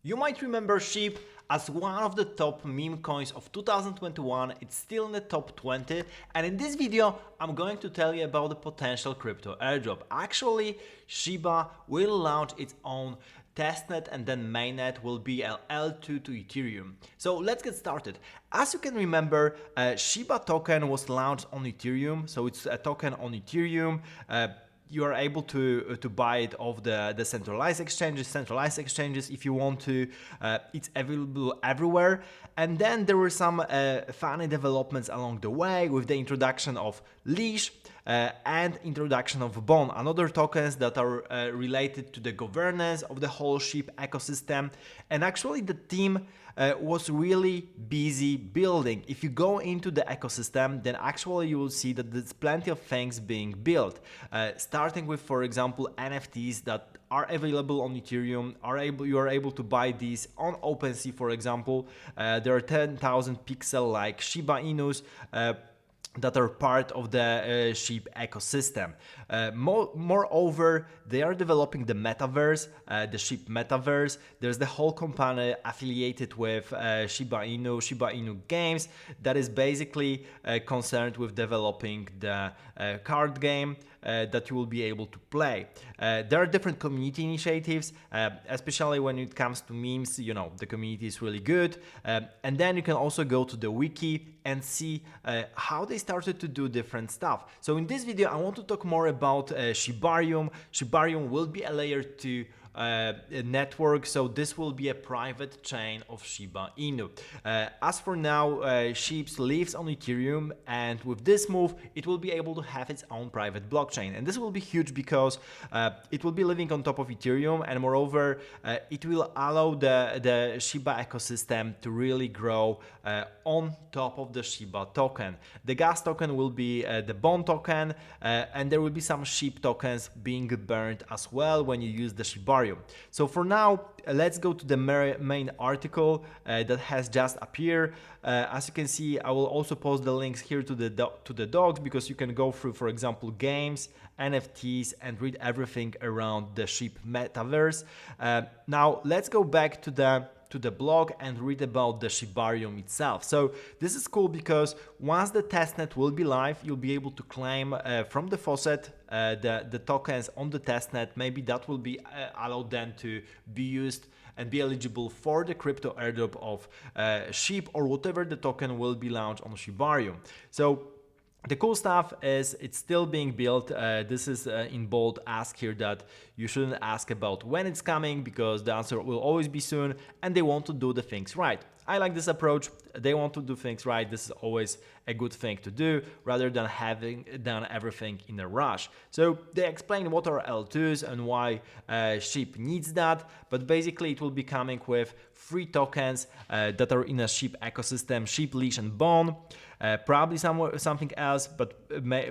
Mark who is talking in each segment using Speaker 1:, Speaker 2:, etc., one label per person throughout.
Speaker 1: You might remember SHIB as one of the top meme coins of 2021. It's still in the top 20, and in this video I'm going to tell you about the potential crypto airdrop. Actually, Shiba will launch its own testnet and then mainnet will be an L2 to Ethereum. So let's get started. As you can remember, Shiba token was launched on Ethereum, so it's a token on Ethereum. You are able to buy it off the centralized exchanges if you want to. It's available everywhere. And then there were some funny developments along the way with the introduction of Leash and introduction of BONE, another tokens that are related to the governance of the whole SHIB ecosystem. And actually the team was really busy building. If you go into the ecosystem, then actually you will see that there's plenty of things being built, starting with, for example, NFTs that are available on Ethereum. You are able to buy these on OpenSea, for example. There are 10,000 pixel like Shiba Inus that are part of the SHIB ecosystem. Moreover, they are developing the metaverse, the SHIB metaverse. There's the whole company affiliated with Shiba Inu Games, that is basically concerned with developing the card game that you will be able to play. There are different community initiatives, especially when it comes to memes. You know, the community is really good. And then you can also go to the wiki and see how they started to do different stuff. So in this video, I want to talk more about Shibarium. Shibarium will be a layer 2 network, so this will be a private chain of Shiba Inu. As for now, SHIB lives on Ethereum, and with this move it will be able to have its own private blockchain, and this will be huge because it will be living on top of Ethereum, and moreover it will allow the Shiba ecosystem to really grow on top of the Shiba token. The gas token will be the BONE token, and there will be some SHIB tokens being burned as well when you use the Shibarium. So for now, let's go to the main article that has just appeared. As you can see, I will also post the links here to the docs, because you can go through, for example, games, NFTs, and read everything around the SHIB metaverse. Now let's go back to the blog and read about the Shibarium itself. So this is cool because once the testnet will be live, you'll be able to claim from the faucet the tokens on the testnet. Maybe that will be allowed then to be used and be eligible for the crypto airdrop of SHIB or whatever the token will be launched on Shibarium. So the cool stuff is it's still being built. This is in bold ask here that you shouldn't ask about when it's coming, because the answer will always be soon, and they want to do the things right. I like this approach. They want to do things right. This is always a good thing to do, rather than having done everything in a rush. So they explain what are L2s and why SHIB needs that, but basically it will be coming with 3 tokens that are in a SHIB ecosystem: SHIB LEASH and BONE. Probably something else, but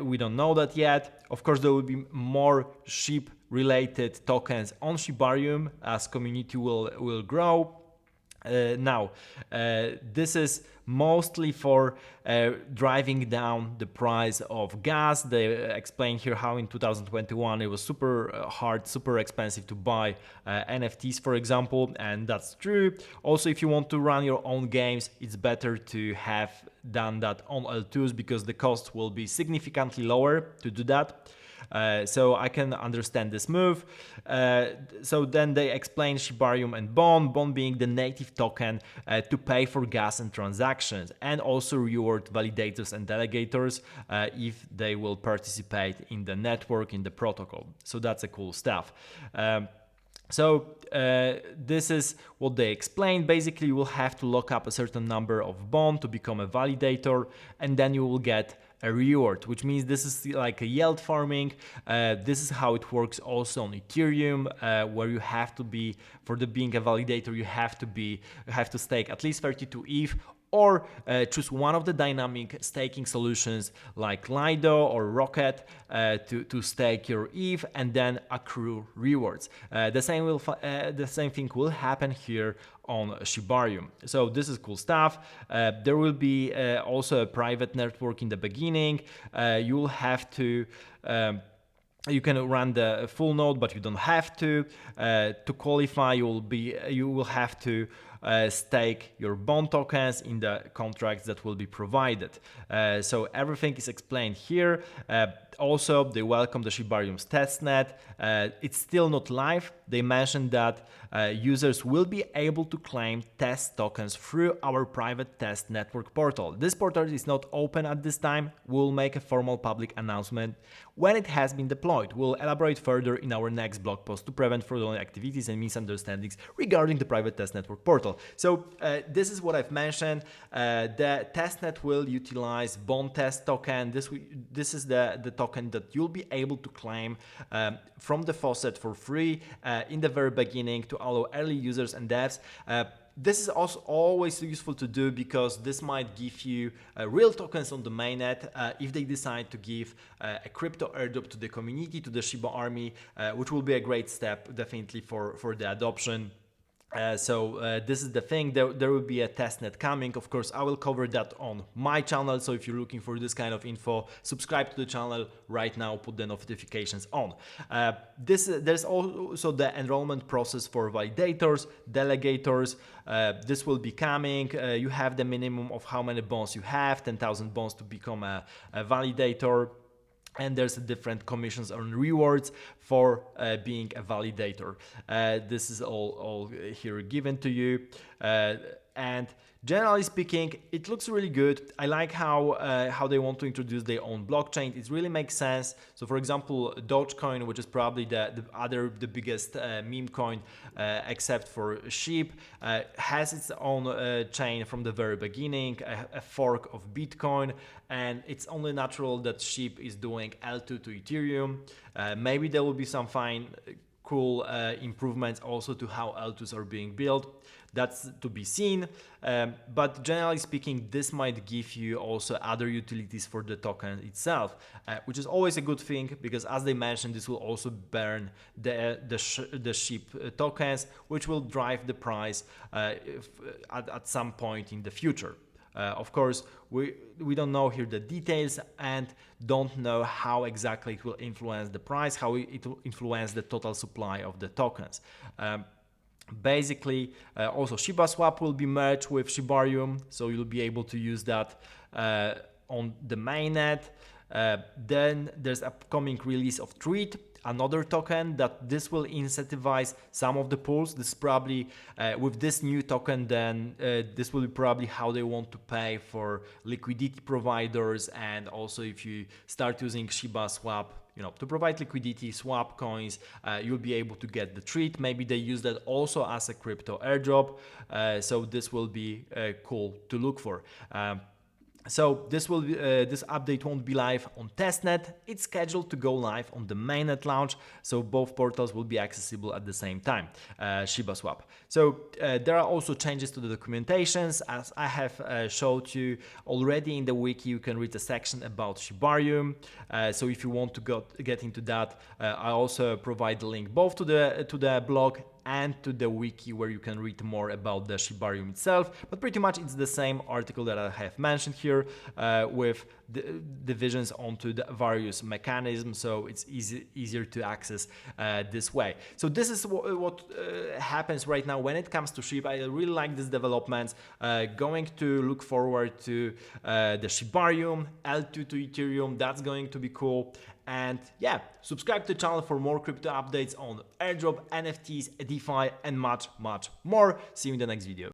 Speaker 1: we don't know that yet. Of course, there will be more SHIB related tokens on Shibarium as community will grow. This is mostly for driving down the price of gas. They explain here how in 2021 it was super hard, super expensive to buy NFTs, for example, and that's true. Also, if you want to run your own games, it's better to have done that on L2s, because the cost will be significantly lower to do that. So I can understand this move. So then they explain Shibarium and BONE being the native token to pay for gas and transactions, and also reward validators and delegators if they will participate in the network, in the protocol. So that's a cool stuff. This is what they explain. Basically, you will have to lock up a certain number of BONE to become a validator, and then you will get a reward, which means this is like a yield farming. This is how it works also on Ethereum, where you have to be, for being a validator, you have to stake at least 32 ETH, or choose one of the dynamic staking solutions like Lido or Rocket to stake your ETH and then accrue rewards. The same thing will happen here on Shibarium. So this is cool stuff. There will be also a private network in the beginning. You will have to You can run the full node, but you don't have to. To qualify, you will have to stake your BONE tokens in the contracts that will be provided. So everything is explained here. Also, they welcome the Shibarium testnet. It's still not live. They mentioned that users will be able to claim test tokens through our private test network portal. This portal is not open at this time. We'll make a formal public announcement when it has been deployed. We'll elaborate further in our next blog post to prevent fraudulent activities and misunderstandings regarding the private test network portal. So this is what I've mentioned. The testnet will utilize BONE test token. This is the token that you'll be able to claim from the faucet for free in the very beginning to allow early users and devs. This is also always useful to do because this might give you real tokens on the mainnet if they decide to give a crypto airdrop to the community, to the Shiba army, which will be a great step definitely for the adoption. This is the thing. There will be a testnet coming. Of course, I will cover that on my channel. So if you're looking for this kind of info, subscribe to the channel right now, put the notifications on. There's also the enrollment process for validators, delegators. This will be coming. You have the minimum of how many bonds you have, 10,000 bonds to become a validator. And there's different commissions and rewards for being a validator. This is all here given to you. And generally speaking, it looks really good. I like how they want to introduce their own blockchain. It really makes sense. So for example, Dogecoin, which is probably the biggest meme coin except for SHIB, has its own chain from the very beginning, a fork of Bitcoin, and it's only natural that SHIB is doing L2 to Ethereum. Maybe there will be some cool improvements also to how L2s are being built. That's to be seen, but generally speaking, this might give you also other utilities for the token itself, which is always a good thing because, as they mentioned, this will also burn the SHIB tokens, which will drive the price at some point in the future. Of course, we don't know here the details and don't know how exactly it will influence the price, how it will influence the total supply of the tokens. Basically, also Shiba Swap will be merged with Shibarium, so you'll be able to use that on the mainnet. Then there's upcoming release of Treat, another token that this will incentivize some of the pools. This is probably with this new token, then this will be probably how they want to pay for liquidity providers, and also if you start using Shiba Swap, to provide liquidity, swap coins, you'll be able to get the treat. Maybe they use that also as a crypto airdrop. So this will be cool to look for. So this update won't be live on testnet. It's scheduled to go live on the mainnet launch, so both portals will be accessible at the same time, Shiba Swap. So there are also changes to the documentations, as I have showed you already in the wiki. You can read a section about Shibarium. So if you want to get into that, I also provide the link both to the blog and to the wiki, where you can read more about the Shibarium itself. But pretty much it's the same article that I have mentioned here, with the divisions onto the various mechanisms, so it's easier to access this way. So this is what happens right now when it comes to SHIB. I really like these developments. Going to look forward to the Shibarium L2 to Ethereum. That's going to be cool. And yeah, subscribe to the channel for more crypto updates on airdrop, NFTs, DeFi, and much more. See you in the next video.